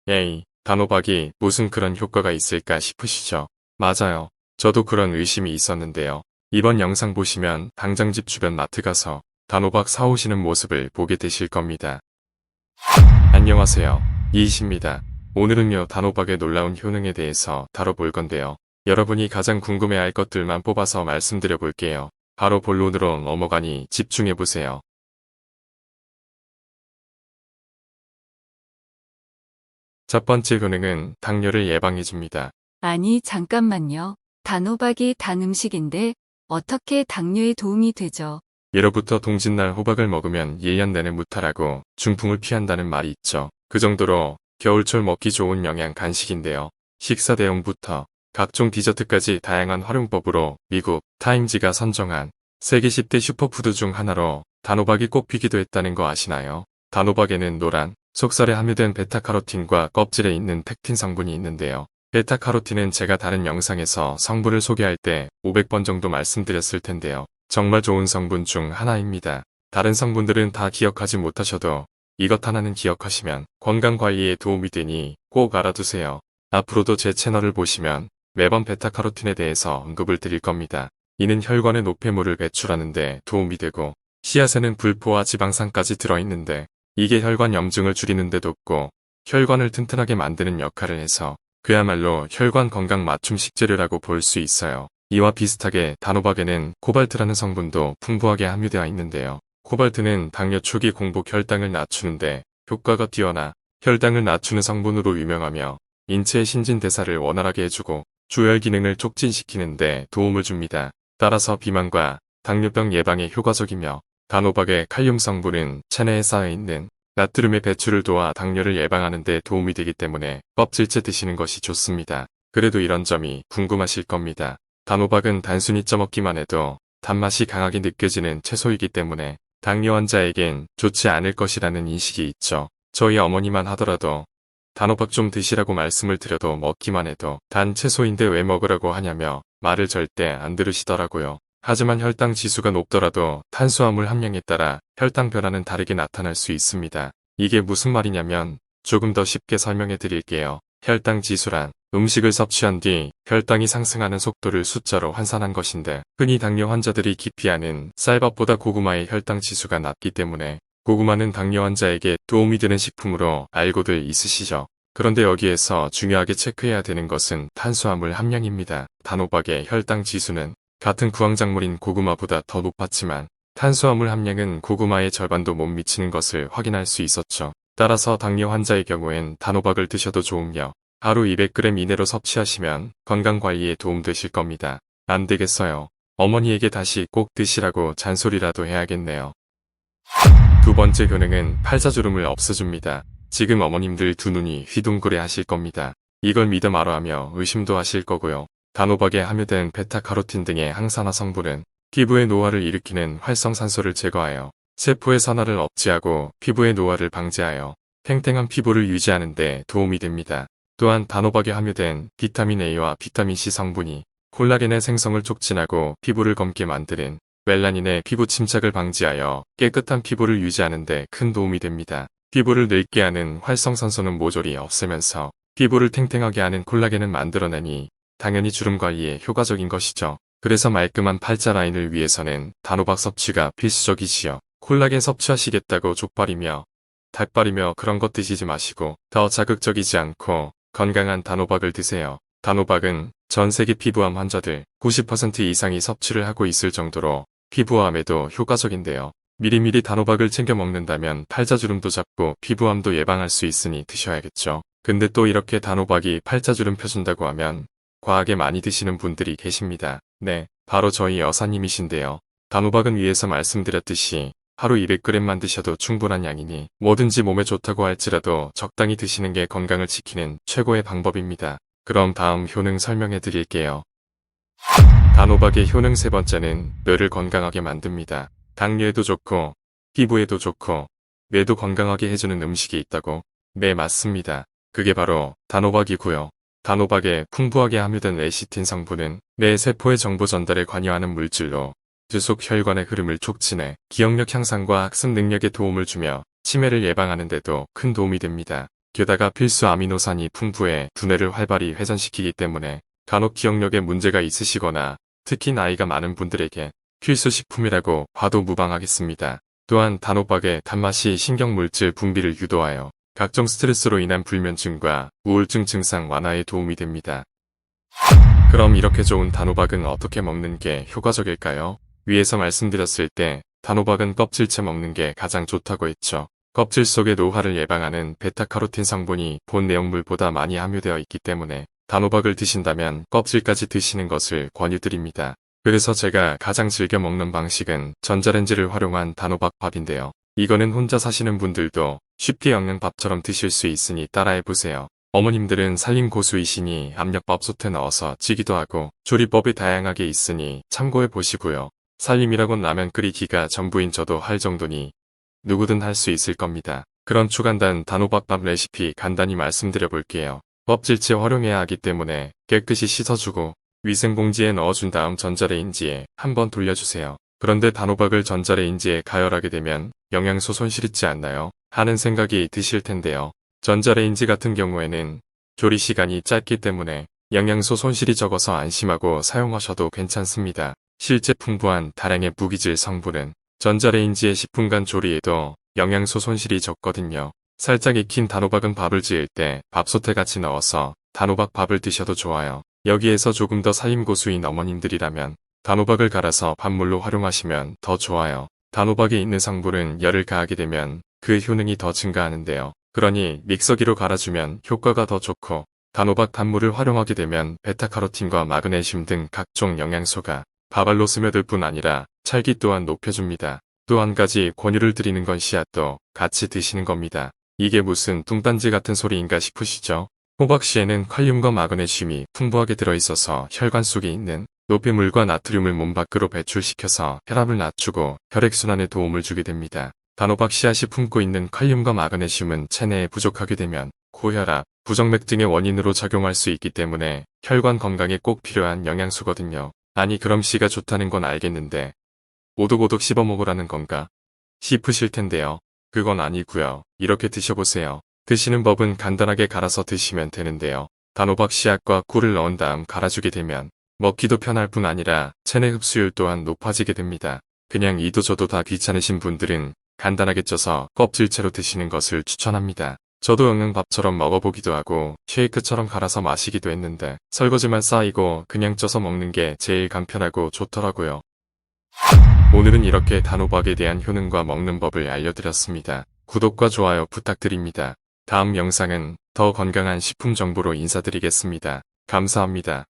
에이, 단호박이 무슨 그런 효과가 있을까 싶으시죠? 맞아요. 저도 그런 의심이 있었는데요. 이번 영상 보시면 당장 집 주변 마트 가서 단호박 사오시는 모습을 보게 되실 겁니다. 안녕하세요. 이이시입니다. 오늘은요, 단호박의 놀라운 효능에 대해서 다뤄볼 건데요. 여러분이 가장 궁금해할 것들만 뽑아서 말씀드려 볼게요. 바로 본론으로 넘어가니 집중해보세요. 첫 번째 효능은 당뇨를 예방해줍니다. 아니, 잠깐만요. 단호박이 단 음식인데 어떻게 당뇨에 도움이 되죠? 예로부터 동짓날 호박을 먹으면 1년 내내 무탈하고 중풍을 피한다는 말이 있죠. 그 정도로 겨울철 먹기 좋은 영양 간식인데요. 식사 대용부터 각종 디저트까지 다양한 활용법으로 미국 타임지가 선정한 세계 10대 슈퍼푸드 중 하나로 단호박이 꼽히기도 했다는 거 아시나요? 단호박에는 노란 속살에 함유된 베타카로틴과 껍질에 있는 팩틴 성분이 있는데요. 베타카로틴은 제가 다른 영상에서 성분을 소개할 때 500번 정도 말씀드렸을 텐데요. 정말 좋은 성분 중 하나입니다. 다른 성분들은 다 기억하지 못하셔도 이것 하나는 기억하시면 건강관리에 도움이 되니 꼭 알아두세요. 앞으로도 제 채널을 보시면 매번 베타카로틴에 대해서 언급을 드릴 겁니다. 이는 혈관의 노폐물을 배출하는 데 도움이 되고 씨앗에는 불포와 지방산까지 들어있는데 이게 혈관 염증을 줄이는 데 돕고 혈관을 튼튼하게 만드는 역할을 해서 그야말로 혈관 건강 맞춤 식재료라고 볼 수 있어요. 이와 비슷하게 단호박에는 코발트라는 성분도 풍부하게 함유되어 있는데요. 코발트는 당뇨 초기 공복 혈당을 낮추는데 효과가 뛰어나 혈당을 낮추는 성분으로 유명하며 인체의 신진대사를 원활하게 해주고 주열 기능을 촉진시키는 데 도움을 줍니다. 따라서 비만과 당뇨병 예방에 효과적이며 단호박의 칼륨 성분은 체내에 쌓여있는 나트륨의 배출을 도와 당뇨를 예방하는 데 도움이 되기 때문에 껍질째 드시는 것이 좋습니다. 그래도 이런 점이 궁금하실 겁니다. 단호박은 단순히 쪄먹기만 해도 단맛이 강하게 느껴지는 채소이기 때문에 당뇨 환자에겐 좋지 않을 것이라는 인식이 있죠. 저희 어머니만 하더라도 단호박 좀 드시라고 말씀을 드려도 먹기만 해도 단 채소인데 왜 먹으라고 하냐며 말을 절대 안 들으시더라고요. 하지만 혈당 지수가 높더라도 탄수화물 함량에 따라 혈당 변화는 다르게 나타날 수 있습니다. 이게 무슨 말이냐면 조금 더 쉽게 설명해 드릴게요. 혈당 지수란 음식을 섭취한 뒤 혈당이 상승하는 속도를 숫자로 환산한 것인데 흔히 당뇨 환자들이 기피하는 쌀밥보다 고구마의 혈당 지수가 낮기 때문에 고구마는 당뇨 환자에게 도움이 되는 식품으로 알고들 있으시죠. 그런데 여기에서 중요하게 체크해야 되는 것은 탄수화물 함량입니다. 단호박의 혈당 지수는 같은 구황작물인 고구마보다 더 높았지만 탄수화물 함량은 고구마의 절반도 못 미치는 것을 확인할 수 있었죠. 따라서 당뇨 환자의 경우엔 단호박을 드셔도 좋으며 하루 200g 이내로 섭취하시면 건강관리에 도움되실 겁니다. 안 되겠어요. 어머니에게 다시 꼭 드시라고 잔소리라도 해야겠네요. 두 번째 효능은 팔자주름을 없애줍니다. 지금 어머님들 두 눈이 휘둥그레 하실 겁니다. 이걸 믿어 말어 하며 의심도 하실 거고요. 단호박에 함유된 베타카로틴 등의 항산화 성분은 피부의 노화를 일으키는 활성산소를 제거하여 세포의 산화를 억제하고 피부의 노화를 방지하여 탱탱한 피부를 유지하는 데 도움이 됩니다. 또한 단호박에 함유된 비타민 A와 비타민 C 성분이 콜라겐의 생성을 촉진하고 피부를 검게 만드는 멜라닌의 피부 침착을 방지하여 깨끗한 피부를 유지하는 데 큰 도움이 됩니다. 피부를 늙게 하는 활성산소는 모조리 없애면서 피부를 탱탱하게 하는 콜라겐을 만들어내니 당연히 주름 관리에 효과적인 것이죠. 그래서 말끔한 팔자 라인을 위해서는 단호박 섭취가 필수적이지요. 콜라겐 섭취하시겠다고 족발이며 닭발이며 그런 것 드시지 마시고 더 자극적이지 않고 건강한 단호박을 드세요. 단호박은 전 세계 피부암 환자들 90% 이상이 섭취를 하고 있을 정도로 피부암에도 효과적인데요. 미리미리 단호박을 챙겨 먹는다면 팔자주름도 잡고 피부암도 예방할 수 있으니 드셔야겠죠. 근데 또 이렇게 단호박이 팔자주름 펴준다고 하면 과하게 많이 드시는 분들이 계십니다. 네, 바로 저희 여사님이신데요. 단호박은 위에서 말씀드렸듯이 하루 200g만 드셔도 충분한 양이니 뭐든지 몸에 좋다고 할지라도 적당히 드시는 게 건강을 지키는 최고의 방법입니다. 그럼 다음 효능 설명해 드릴게요. 단호박의 효능 세 번째는 뇌를 건강하게 만듭니다. 당뇨에도 좋고 피부에도 좋고 뇌도 건강하게 해주는 음식이 있다고? 네, 맞습니다. 그게 바로 단호박이고요. 단호박에 풍부하게 함유된 레시틴 성분은 뇌 세포의 정보 전달에 관여하는 물질로 뇌속 혈관의 흐름을 촉진해 기억력 향상과 학습 능력에 도움을 주며 치매를 예방하는 데도 큰 도움이 됩니다. 게다가 필수 아미노산이 풍부해 두뇌를 활발히 회전시키기 때문에 간혹 기억력에 문제가 있으시거나 특히 나이가 많은 분들에게 필수 식품이라고 봐도 무방하겠습니다. 또한 단호박의 단맛이 신경물질 분비를 유도하여 각종 스트레스로 인한 불면증과 우울증 증상 완화에 도움이 됩니다. 그럼 이렇게 좋은 단호박은 어떻게 먹는 게 효과적일까요? 위에서 말씀드렸을 때 단호박은 껍질째 먹는 게 가장 좋다고 했죠. 껍질 속에 노화를 예방하는 베타카로틴 성분이 본 내용물보다 많이 함유되어 있기 때문에 단호박을 드신다면 껍질까지 드시는 것을 권유드립니다. 그래서 제가 가장 즐겨 먹는 방식은 전자레인지를 활용한 단호박밥인데요. 이거는 혼자 사시는 분들도 쉽게 먹는 밥처럼 드실 수 있으니 따라해보세요. 어머님들은 살림 고수이시니 압력밥솥에 넣어서 찌기도 하고 조리법이 다양하게 있으니 참고해보시고요. 살림이라곤 라면 끓이기가 전부인 저도 할 정도니 누구든 할 수 있을 겁니다. 그런 초간단 단호박밥 레시피 간단히 말씀드려볼게요. 껍질째 활용해야 하기 때문에 깨끗이 씻어주고 위생봉지에 넣어준 다음 전자레인지에 한번 돌려주세요. 그런데 단호박을 전자레인지에 가열하게 되면 영양소 손실 있지 않나요? 하는 생각이 드실 텐데요. 전자레인지 같은 경우에는 조리 시간이 짧기 때문에 영양소 손실이 적어서 안심하고 사용하셔도 괜찮습니다. 실제 풍부한 다량의 무기질 성분은 전자레인지에 10분간 조리해도 영양소 손실이 적거든요. 살짝 익힌 단호박은 밥을 지을 때 밥솥에 같이 넣어서 단호박 밥을 드셔도 좋아요. 여기에서 조금 더 살림 고수인 어머님들이라면 단호박을 갈아서 밥물로 활용하시면 더 좋아요. 단호박에 있는 성분은 열을 가하게 되면 그 효능이 더 증가하는데요. 그러니 믹서기로 갈아주면 효과가 더 좋고 단호박 단물을 활용하게 되면 베타카로틴과 마그네슘 등 각종 영양소가 밥알로 스며들 뿐 아니라 찰기 또한 높여줍니다. 또 한 가지 권유를 드리는 건 씨앗도 같이 드시는 겁니다. 이게 무슨 뚱딴지 같은 소리인가 싶으시죠? 호박씨에는 칼륨과 마그네슘이 풍부하게 들어있어서 혈관 속에 있는 노폐물과 나트륨을 몸 밖으로 배출시켜서 혈압을 낮추고 혈액순환에 도움을 주게 됩니다. 단호박 씨앗이 품고 있는 칼륨과 마그네슘은 체내에 부족하게 되면 고혈압, 부정맥 등의 원인으로 작용할 수 있기 때문에 혈관 건강에 꼭 필요한 영양소거든요. 아니 그럼 씨가 좋다는 건 알겠는데 오독오독 씹어 먹으라는 건가? 싶으실 텐데요. 그건 아니고요. 이렇게 드셔보세요. 드시는 법은 간단하게 갈아서 드시면 되는데요. 단호박 씨앗과 꿀을 넣은 다음 갈아주게 되면 먹기도 편할 뿐 아니라 체내 흡수율 또한 높아지게 됩니다. 그냥 이도저도 다 귀찮으신 분들은 간단하게 쪄서 껍질째로 드시는 것을 추천합니다. 저도 영양밥처럼 먹어보기도 하고 쉐이크처럼 갈아서 마시기도 했는데 설거지만 쌓이고 그냥 쪄서 먹는 게 제일 간편하고 좋더라고요. 오늘은 이렇게 단호박에 대한 효능과 먹는 법을 알려드렸습니다. 구독과 좋아요 부탁드립니다. 다음 영상은 더 건강한 식품 정보로 인사드리겠습니다. 감사합니다.